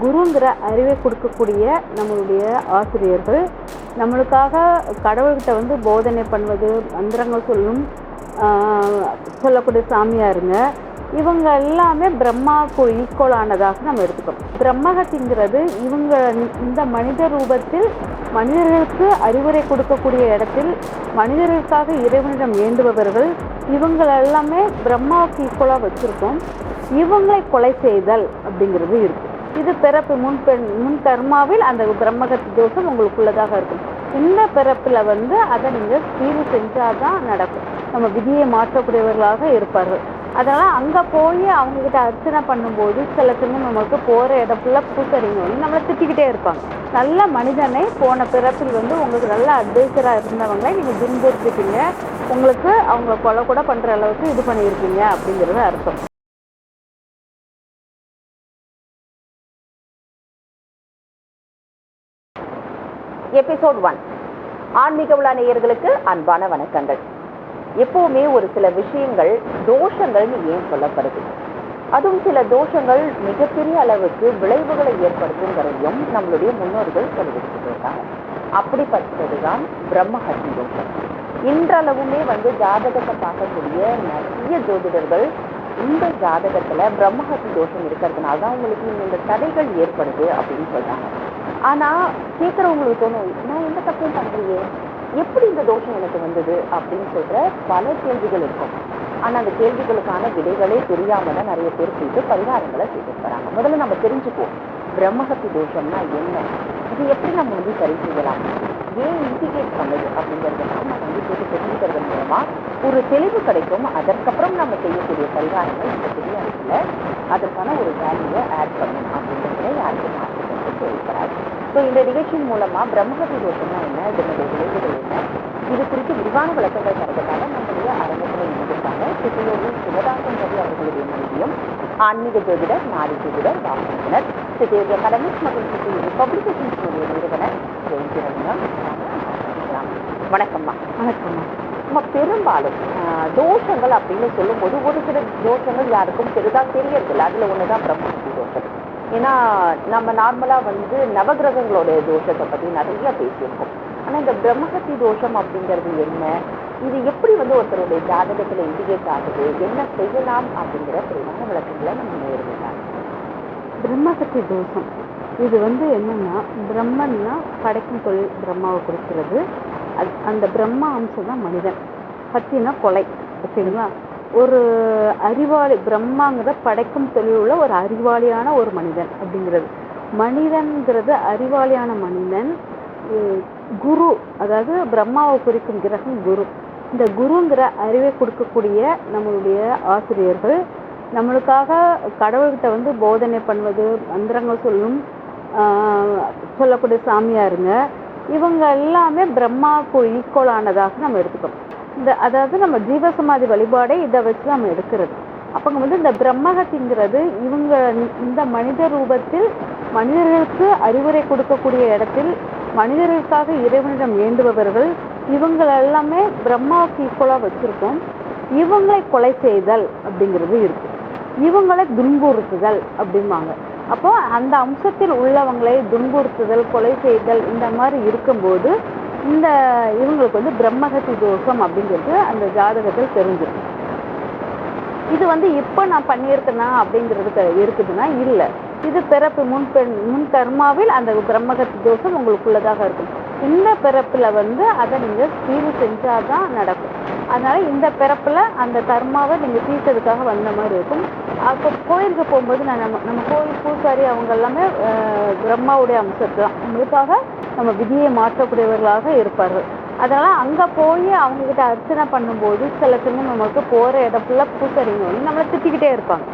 குருங்கிற அறிவை கொடுக்கக்கூடிய நம்மளுடைய ஆசிரியர்கள், நம்மளுக்காக கடவுள்கிட்ட வந்து போதனை பண்ணுவது, மந்திரங்கள் சொல்லக்கூடிய சாமியாருங்க, இவங்க எல்லாமே பிரம்மாவுக்கு ஈக்குவலானதாக நம்ம எடுத்துக்கணும். பிரம்மகத்திங்கிறது இவங்க இந்த மனித ரூபத்தில் மனிதர்களுக்கு அறிவுரை கொடுக்கக்கூடிய இடத்தில் மனிதர்களுக்காக இறைவனிடம் வேண்டுபவர்கள், இவங்களெல்லாமே பிரம்மாவுக்கு ஈக்குவலாக வச்சுருக்கோம். இவங்களை கொலை செய்தல் அப்படிங்கிறது இருக்குது. இது பிறப்பு முன் கர்மாவில் அந்த பிரம்மகத்தி தோஷம் உங்களுக்குள்ளதாக இருக்கும். இந்த பிறப்பில் வந்து அதை நீங்கள் தீர்வு செஞ்சாதான் நடக்கும். நம்ம விதியை மாற்றக்கூடியவர்களாக இருப்பார்கள். அதனால் அங்கே போய் அவங்கக்கிட்ட அர்ச்சனை பண்ணும்போது சில சமயம் நமக்கு போகிற இடம் ஃபுல்லாக பூசறிங்க வந்து நம்மளை திட்டிக்கிட்டே இருப்பாங்க. நல்ல மனிதனை போன பிறப்பில் வந்து உங்களுக்கு நல்ல அட்வைசராக இருந்தவங்களை நீங்கள் துன்புறுத்திட்டீங்க, உங்களுக்கு அவங்க கொலை கூட பண்ணுற அளவுக்கு இது பண்ணியிருக்கீங்க அப்படிங்கிறது அர்த்தம். எபிசோட் 1 ஆன்மீக உலா நேயர்களுக்கு அன்பான வணக்கங்கள். எப்பவுமே ஒரு சில விஷயங்கள் தோஷங்கள்னு ஏன் சொல்லப்படுது, அதுவும் சில தோஷங்கள் மிகப்பெரிய அளவுக்கு விளைவுகளை ஏற்படுத்துங்கிறதையும் நம்மளுடைய முன்னோர்கள் சொல்லிவிட்டு இருக்காங்க. அப்படிப்பட்டதுதான் பிரம்மஹத்தி தோஷம். இன்றளவுமே வந்து ஜாதகத்தை பார்க்கக்கூடிய நிறைய ஜோதிடர்கள் இந்த ஜாதகத்துல பிரம்மஹத்தி தோஷம் இருக்கிறதுனால தான் உங்களுக்கு இந்த தடைகள் ஏற்படுது அப்படின்னு சொல்றாங்க. ஆனா கேட்கறவங்களுக்கு தோணும், நான் எந்த தப்பும் பண்றியே, எப்படி இந்த தோஷம் எனக்கு வந்தது அப்படின்னு சொல்ற பல கேள்விகள் இருக்கும். ஆனா அந்த கேள்விகளுக்கான விடைகளே தெரியாம தான் நிறைய பேர் செய்து பரிகாரங்களை செய்துட்டு வராங்க. முதல்ல நம்ம தெரிஞ்சுக்குவோம், பிரம்மஹத்தி தோஷம்னா என்ன, இது எப்படி நம்ம வந்து சரி செய்யலாம், ஏன் இண்டிகேட் பண்ணுது அப்படிங்கிறதெல்லாம் நம்ம வந்து கேட்டு தெரிஞ்சுக்கிறது மூலமா ஒரு தெளிவு கிடைக்கும். அதற்கப்புறம் நம்ம செய்யக்கூடிய பரிகாரங்கள் இந்த பெரிய இடத்துல அதற்கான ஒரு வேல்யூவை ஆட் பண்ணணும் அப்படிங்கிறத யாருக்கும் மாற்றிக்கிறது தேவைப்படாது. ஸோ இந்த நிகழ்ச்சியின் மூலமா பிரம்மஹத்தி தோஷம்னா என்ன, இதனுடைய விளைவுகள் என்ன, இது குறித்து விரிவான விளக்கங்கள் தரதுக்காக நம்முடைய அரங்கத்தில் இருந்திருக்காங்க சிவயோகி சிவதாசன் ரவி அவர்களுடைய மனைவியும் ஆன்மீக ஜோதிடர், நாடி ஜோதிடர், வாசகர், சிவயோகி அகாடமிக்ஸ் மற்றும் சிவயோகி பப்ளிகேஷன்ஸ் நிறுவனர் ஜெயந்திரன். வணக்கம்மா. வணக்கம்மா. நம்ம பெரும்பாலும் தோஷங்கள் அப்படின்னு சொல்லும்போது ஒரு சில தோஷங்கள் யாருக்கும் பெரிதாக தெரியறதில்லை. அதுல ஒண்ணுதான் பிரம்மஹத்தி தோஷம். ஏன்னா நம்ம நார்மலா வந்து நவகிரகங்களோட தோஷத்தை பத்தி நிறைய பேசியிருக்கோம். ஆனா இந்த பிரம்மஹத்தி தோஷம் அப்படிங்கிறது என்ன, இது எப்படி வந்து ஒருத்தருடைய ஜாதகத்துல இண்டிகேட் ஆகுது, என்ன செய்யலாம் அப்படிங்கிற தெளிவான விளக்கங்களை நம்ம நேரிடலாம். பிரம்மஹத்தி தோஷம் இது வந்து என்னன்னா, பிரம்மன்னா படைக்கும் தொழில் பிரம்மாவை கொடுக்கிறது. அந்த பிரம்மா அம்சம் தான் மனிதன். ஹத்தினா கொலை. ஓகேங்களா? ஒரு அறிவாளி, பிரம்மாங்கிற படைக்கும் தொழில் உள்ள ஒரு அறிவாளியான ஒரு மனிதன் அப்படிங்கிறது. மனிதன்கிறது அறிவாளியான மனிதன். குரு, அதாவது பிரம்மாவை குறிக்கும் கிரகம் குரு. இந்த குருங்கிற அறிவை கொடுக்கக்கூடிய நம்மளுடைய ஆசிரியர்கள், நம்மளுக்காக கடவுள்கிட்ட வந்து போதனை பண்ணுவது, மந்திரங்கள் சொல்லக்கூடிய சாமியாருங்க, இவங்க எல்லாமே பிரம்மாவுக்கு ஈக்குவலானதாக நம்ம எடுத்துக்கணும். அதாவது நம்ம ஜீவசமாதி வழிபாடை இதை வச்சு நம்ம எடுக்கிறது. அப்போ வந்து இந்த பிரம்மகத்திங்கிறது இவங்க இந்த மனித ரூபத்தில் மனிதர்களுக்கு அறிவுரை கொடுக்கக்கூடிய இடத்தில் மனிதர்களுக்காக இறைவனிடம் வேண்டுபவர்கள், இவங்களெல்லாமே பிரம்மாவுக்கு ஈக்குவலாக வச்சுருக்கோம். இவங்களை கொலை செய்தல் அப்படிங்கிறது இருக்கு. இவங்களை துன்புறுத்துதல் அப்படிம்பாங்க. அப்போ அந்த அம்சத்தில் உள்ளவங்களை துன்புறுத்துதல், கொலை செய்தல் இந்த மாதிரி இருக்கும்போது இந்த இவங்களுக்கு வந்து பிரம்மஹத்தி தோஷம் அப்படிங்கிறது அந்த ஜாதகத்தில் தெரிஞ்சிடும். இது வந்து இப்போ நான் பண்ணியிருக்கேனா அப்படிங்கிறது இருக்குதுன்னா இல்லை. இது பிறப்பு முன் கர்மாவில் அந்த பிரம்மஹத்தி தோஷம் உங்களுக்குள்ளதாக இருக்கும். இந்த பிறப்பில் வந்து அதை நீங்கள் தீர்வு செஞ்சாதான் நடக்கும். அதனால் இந்த பிறப்பில் அந்த கர்மாவை நீங்கள் தீர்த்ததுக்காக வந்த மாதிரி இருக்கும். அப்போ கோயிலுக்கு போகும்போது நம்ம கோயில் பூசாரி அவங்க எல்லாமே பிரம்மாவுடைய அம்சத்தை தான், உங்களுக்காக நம்ம விதியை மாற்றக்கூடியவர்களாக இருப்பார்கள். அதனால் அங்கே போய் அவங்கக்கிட்ட அர்ச்சனை பண்ணும்போது சில சமயம் நமக்கு போகிற இடம் ஃபுல்லாக பூசாரிங்க வந்து நம்மளை திட்டிக்கிட்டே இருப்பாங்க.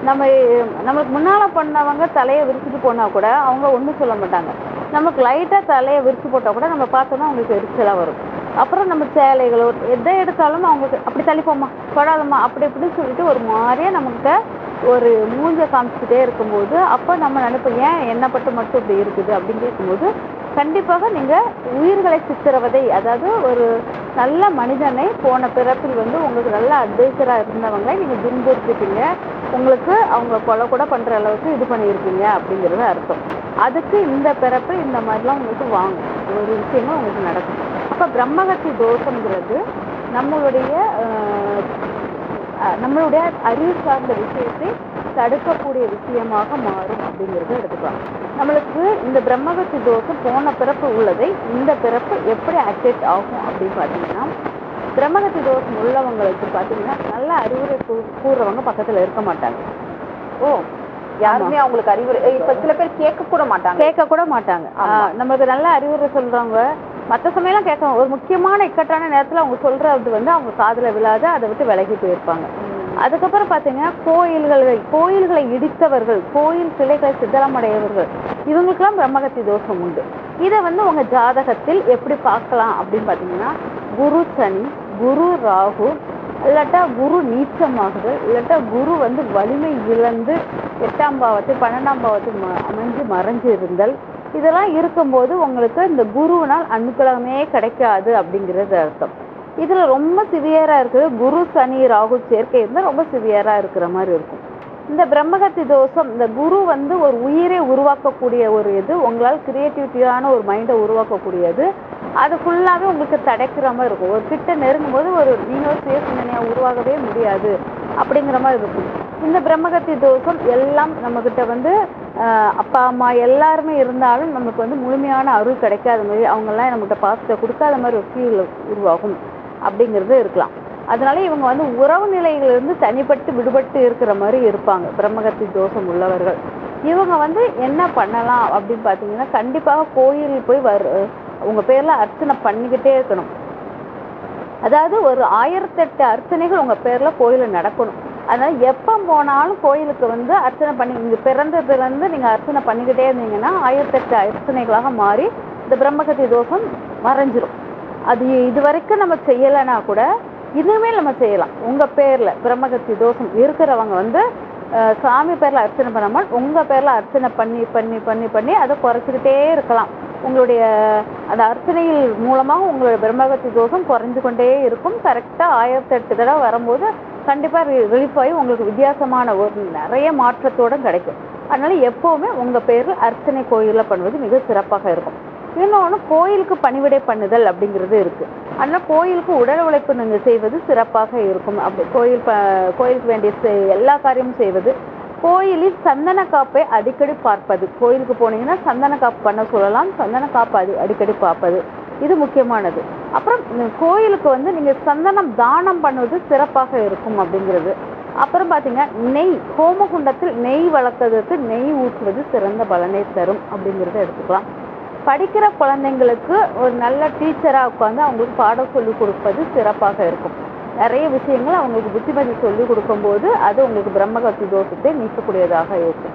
நம்மளுக்கு முன்னால் பண்ணவங்க தலையை விரிச்சிட்டு போனால் கூட அவங்க ஒன்றும் சொல்ல மாட்டாங்க. நமக்கு லைட்டாக தலையை விரிச்சு போட்டால் கூட நம்ம பார்த்தோன்னா அவங்களுக்கு எரிச்சலாக வரும். அப்புறம் நம்ம சேலைகளோ எதை எடுத்தாலும் அவங்களுக்கு அப்படி தள்ளிப்போம்மா, தொடாதம்மா, அப்படி இப்படின்னு சொல்லிட்டு ஒரு மாதிரியே நமக்கு ஒரு மூஞ்சை காமிச்சிக்கிட்டே இருக்கும்போது அப்போ நம்ம நினைப்போம், ஏன் எண்ணப்பட்டு மட்டும் இப்படி இருக்குது அப்படின்னு கேட்கும்போது கண்டிப்பாக நீங்கள் உயிர்களை சித்திரவதை, அதாவது ஒரு நல்ல மனிதனை போன பிறப்பில் வந்து உங்களுக்கு நல்ல அட்வைசராக இருந்தவங்களை நீங்கள் துன்புறுத்திட்டீங்க, உங்களுக்கு அவங்க கொலை கூட பண்ற அளவுக்கு இது பண்ணியிருக்கீங்க அப்படிங்கிறது அர்த்தம். அதுக்கு இந்த பிறப்பு இந்த மாதிரிலாம் உங்களுக்கு வாங்கும், ஒரு விஷயங்கள் உங்களுக்கு நடக்கும். அப்ப பிரம்மகத்தி தோஷங்கிறது நம்மளுடைய அறிவு சார்ந்த விஷயத்தை தடுக்கக்கூடிய விஷயமாக மாறும் அப்படிங்கிறத எடுத்துக்கலாம். நம்மளுக்கு இந்த பிரம்மகத்தி தோஷம் போன பிறப்பு உள்ளதை இந்த பிறப்பு எப்படி ஆக்டிவேட் ஆகும் அப்படின்னு பார்த்தீங்கன்னா, பிரம்மகத்தி தோஷம் உள்ளவங்களுக்கு பார்த்தீங்கன்னா நல்ல அறிவுரை கூறுறவங்க பக்கத்துல இருக்க மாட்டாங்க. ஓ, யாருமே அவங்களுக்கு அறிவுரை இப்ப சில பேர் கேட்க கூட மாட்டாங்க. நமக்கு நல்ல அறிவுரை சொல்றவங்க மற்ற சமயம்லாம் கேட்கணும், ஒரு முக்கியமான இக்கட்டான நேரத்துல அவங்க சொல்றது வந்து அவங்க காதுல விழாத, அதை விட்டு விலகி போயிருப்பாங்க. அதுக்கப்புறம் பாத்தீங்கன்னா கோயில்களை இடித்தவர்கள், கோயில் சிலைகளை சிதறமடையவர்கள், இவங்களுக்கெல்லாம் பிரம்மகத்தி தோஷம் உண்டு. இதை வந்து உங்க ஜாதகத்தில் எப்படி பார்க்கலாம் அப்படின்னு பாத்தீங்கன்னா, குரு சனி, குரு ராகு, இல்லாட்டா குரு நீச்சமாகுதல், இல்லாட்டா குரு வந்து வலிமை இழந்து 8ஆம் பாவத்தில் 12ஆம் பாவத்தில் மறைஞ்சு இருந்தல், இதெல்லாம் இருக்கும்போது உங்களுக்கு இந்த குருவினால் அனுகிரகமே கிடைக்காது அப்படிங்கிறது அர்த்தம். இதுல ரொம்ப சிவியரா இருக்குது குரு சனி ராகு சேர்க்கை இருந்தால் ரொம்ப சிவியரா இருக்கிற மாதிரி இருக்கும். இந்த பிரம்மகத்தி தோஷம், இந்த குரு வந்து ஒரு உயிரை உருவாக்கக்கூடிய ஒரு இது, உங்களால் கிரியேட்டிவிட்டியான ஒரு மைண்டை உருவாக்கக்கூடியது, அது ஃபுல்லாகவே உங்களுக்கு தடைக்கிற மாதிரி இருக்கும். ஒரு கிட்ட நெருங்கும் போது நீங்க ஒரு சுய சிந்தனையாக உருவாகவே முடியாது அப்படிங்கிற மாதிரி இருக்கும். இந்த பிரம்மகத்தி தோஷம் எல்லாம் நம்மக்கிட்ட வந்து அப்பா அம்மா எல்லாருமே இருந்தாலும் நமக்கு வந்து முழுமையான அருள் கிடைக்காத மாதிரி, அவங்கெல்லாம் நம்மகிட்ட பாசத்தை கொடுக்காத மாதிரி ஒரு ஃபீல் உருவாகும் அப்படிங்கிறது இருக்கலாம். அதனால இவங்க வந்து உறவு நிலையிலிருந்து தனிப்பட்டு விடுபட்டு இருக்கிற மாதிரி இருப்பாங்க பிரம்மகத்தி தோஷம் உள்ளவர்கள். இவங்க வந்து என்ன பண்ணலாம் அப்படின்னு பார்த்தீங்கன்னா, கண்டிப்பாக கோயில் போய் உங்க பேர்ல அர்ச்சனை பண்ணிக்கிட்டே இருக்கணும். அதாவது ஒரு 1008 அர்ச்சனைகள் உங்க பேர்ல கோயில நடக்கணும். அதனால எப்போ போனாலும் கோயிலுக்கு வந்து அர்ச்சனை பண்ணி, நீங்க பிறந்து நீங்க அர்ச்சனை பண்ணிக்கிட்டே இருந்தீங்கன்னா 1008 அர்ச்சனைகளாக மாறி இந்த பிரம்மகத்தி தோஷம் மறைஞ்சிரும். அது இது வரைக்கும் நம்ம செய்யலைன்னா கூட இனிமேல் நம்ம செய்யலாம். உங்க பேர்ல பிரம்மகத்தி தோஷம் இருக்கிறவங்க வந்து சாமி பேர்ல அர்ச்சனை பண்ணாமல் உங்க பேர்ல அர்ச்சனை பண்ணி பண்ணி பண்ணி பண்ணி அதை குறைச்சிக்கிட்டே இருக்கலாம். உங்களுடைய அந்த அர்ச்சனையில் மூலமாக உங்களுடைய பிரம்மகத்தி தோஷம் குறைஞ்சு கொண்டே இருக்கும். கரெக்டாக 1008 தடவை வரும்போது கண்டிப்பாக ரிலீஃப் ஆகி உங்களுக்கு வித்தியாசமான ஒரு நிறைய மாற்றத்தோடு கிடைக்கும். அதனால எப்போவுமே உங்கள் பேரில் அர்ச்சனை கோயிலில் பண்ணுவது மிக சிறப்பாக இருக்கும். இன்னொன்று, கோயிலுக்கு பணிவிடை பண்ணுதல் அப்படிங்கிறது இருக்குது. அதனால் கோயிலுக்கு உடல் உழைப்பு நீங்கள் செய்வது சிறப்பாக இருக்கும். அப்படி கோயிலுக்கு வேண்டிய எல்லா காரியமும் செய்வது, கோயிலில் சந்தன காப்பை அடிக்கடி பார்ப்பது. கோயிலுக்கு போனீங்கன்னா சந்தன காப்பு பண்ண சொல்லலாம், சந்தன காப்பு அடிக்கடி பார்ப்பது, இது முக்கியமானது. அப்புறம் கோயிலுக்கு வந்து நீங்கள் சந்தனம் தானம் பண்ணுவது சிறப்பாக இருக்கும் அப்படிங்கிறது. அப்புறம் பார்த்தீங்கன்னா, நெய், ஹோமகுண்டத்தில் நெய் வளர்க்கறதுக்கு நெய் ஊற்றுவது சிறந்த பலனை தரும் அப்படிங்கிறத எடுத்துக்கலாம். படிக்கிற குழந்தைங்களுக்கு ஒரு நல்ல டீச்சராக உட்காந்து அவங்களுக்கு பாடம் சொல்லிக் கொடுப்பது சிறப்பாக இருக்கும். நிறைய விஷயங்கள் அவங்களுக்கு புத்திமதி சொல்லிக் கொடுக்கும்போது அது உங்களுக்கு பிரம்மகத்தி தோஷத்தை நீக்கக்கூடியதாக இருக்கும்.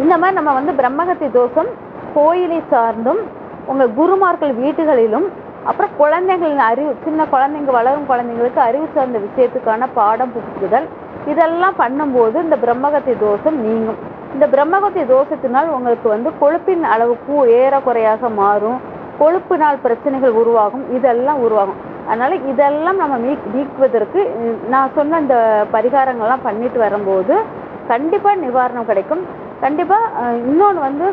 இந்த மாதிரி நம்ம வந்து பிரம்மகத்தி தோஷம் கோயிலை சார்ந்தும் உங்கள் குருமார்கள் வீட்டுகளிலும், அப்புறம் குழந்தைகளின் அறிவு, சின்ன குழந்தைங்க வளரும் குழந்தைங்களுக்கு அறிவு சார்ந்த விஷயத்துக்கான பாடம் புகுத்துதல், இதெல்லாம் பண்ணும்போது இந்த பிரம்மகத்தி தோஷம் நீங்கும். இந்த பிரம்மகத்தி தோஷத்தினால் உங்களுக்கு வந்து கொழுப்பின் அளவு ஏறக்குறையாக மாறும், கொழுப்பினால் பிரச்சனைகள் உருவாகும், இதெல்லாம் உருவாகும். அதனால இதெல்லாம் நம்ம நீக்குவதற்கு நான் சொன்ன இந்த பரிகாரங்கள்லாம் பண்ணிட்டு வரும்போது கண்டிப்பாக நிவாரணம் கிடைக்கும். கண்டிப்பாக இன்னொன்று வந்து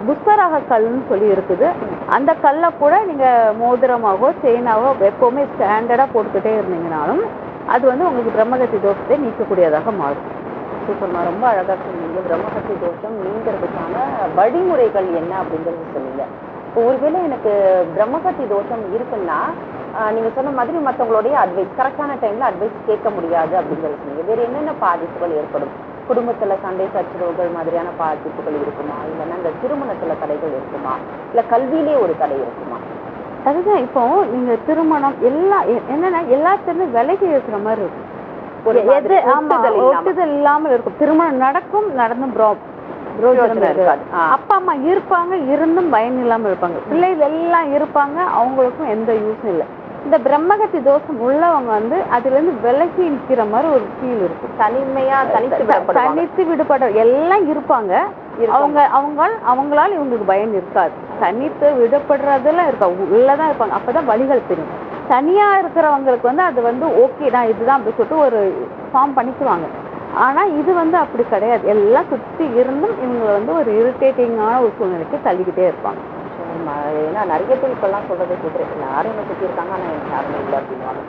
புஷ்பராக கல்னு சொல்லி இருக்குது. அந்த கல்லை கூட நீங்கள் மோதிரமாகவோ செயினாகவோ எப்போவுமே ஸ்டாண்டர்டாக போட்டுக்கிட்டே இருந்தீங்கனாலும் அது வந்து உங்களுக்கு பிரம்மகத்தி தோஷத்தை நீக்கக்கூடியதாக மாறும். சூப்பர்மா, ரொம்ப அழகாக சொன்னீங்க. பிரம்மகத்தி தோஷம் நீங்கிறதுக்கான வழிமுறைகள் என்ன அப்படிங்கிறது சொன்னீங்க. இப்போ ஒருவேளை எனக்கு பிரம்மகத்தி தோஷம் இருக்குன்னா நீங்கள் சொன்ன மாதிரி மற்றவங்களுடைய அட்வைஸ், கரெக்டான டைமில் அட்வைஸ் கேட்க முடியாது அப்படிங்கிறது சொன்னீங்க. வேறு என்னென்ன பாதிப்புகள் ஏற்படும்? குடும்பத்தில் சண்டை சச்சரவுகள் மாதிரியான பாதிப்புகள் இருக்குமா? இல்லைன்னா இந்த திருமணத்தில் தடைகள் இருக்குமா? இல்லை கல்வியிலே ஒரு தடை இருக்குமா? அதுதான், இப்போ நீங்கள் திருமணம் எல்லாம் என்னென்னா எல்லாத்துலேருந்து விலகி இருக்கிற மாதிரி இருக்கும். ஒட்டுதல் இல்லாமல் இருக்கும். திருமணம் நடந்தும் இருக்காது. அப்பா அம்மா இருப்பாங்க, இருந்தும் பயன் இல்லாமல் இருப்பாங்க. பிள்ளைகள் எல்லாம் இருப்பாங்க, அவங்களுக்கும் எந்த யூஸும் இல்லை. இந்த பிரம்மகத்தி தோஷம் உள்ளவங்க வந்து அதுல இருந்து விலகி நிற்கிற மாதிரி ஒரு ஃபீல் இருக்கும். தனித்து விடுபட எல்லாம் இருப்பாங்க, அவங்களால இவங்களுக்கு பயன் இருக்காது. தனித்து விடப்படுறதெல்லாம் இருக்கா, உள்ளதான் இருப்பாங்க. அப்பதான் வழிகள் தெரியும். தனியா இருக்கிறவங்களுக்கு வந்து அது வந்து ஓகே தான், இதுதான் அப்படி சொல்லிட்டு ஒரு ஃபார்ம் பண்ணிக்குவாங்க. ஆனா இது வந்து அப்படி கிடையாது. எல்லாம் சுத்தி இருந்தும் இவங்களை வந்து ஒரு இரிட்டேட்டிங்கான ஒரு சூழ்நிலைக்கு தள்ளிக்கிட்டே இருப்பாங்க. சரிம்மா. ஏன்னா நிறைய பேர் இப்பெல்லாம் சொல்றதை கேட்குறேன், எல்லாரும் என்னை சுற்றி இருக்காங்க ஆனால் எனக்கு யாருமே இல்லை அப்படின்வாங்க.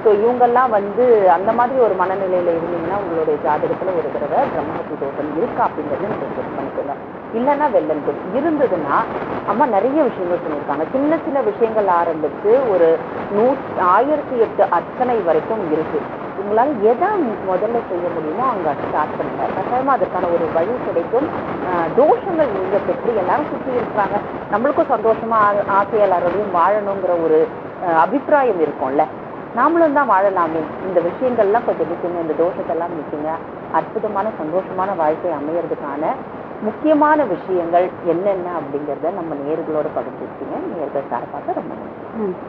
ஸோ இவங்கெல்லாம் வந்து அந்த மாதிரி ஒரு மனநிலையில இருந்தீங்கன்னா உங்களுடைய ஜாதகத்துல ஒரு தடவை பிரம்மஹத்தி தோஷம் இருக்கா அப்படிங்கிறது நீங்கள் செக் பண்ணிக்கோங்க. இல்லைன்னா வெள்ளன் குட் இருந்ததுன்னா அம்மா நிறைய விஷயங்கள் சொல்லியிருக்காங்க. சின்ன சின்ன விஷயங்கள் ஆரம்பித்து ஒரு 1008 அர்ச்சனை வரைக்கும் இருக்கு. உங்களால் எதை முதல்ல செய்ய முடியுமோ அங்கே ஸ்டார்ட் பண்ணுங்க. கட்டாயமாக அதற்கான ஒரு வழி கிடைக்கும். தோஷங்கள் நீங்க பெற்று எல்லாரும் சுற்றி இருக்கிறாங்க, நம்மளுக்கும் சந்தோஷமா ஆசை எல்லாரோடையும் வாழணுங்கிற ஒரு அபிப்பிராயம் இருக்கும்ல, நாமளும் தான் வாழலாமே. இந்த விஷயங்கள்லாம் கொஞ்சம் நிற்குங்க, இந்த தோஷத்தெல்லாம் நிற்குங்க. அற்புதமான சந்தோஷமான வாழ்க்கை அமையறதுக்கான முக்கியமான விஷயங்கள் என்னென்ன அப்படிங்கிறத நம்ம நேயர்களோட பகிர்ந்துருக்கீங்க. நேயர்கள் சார்பாக ரொம்ப நன்றி.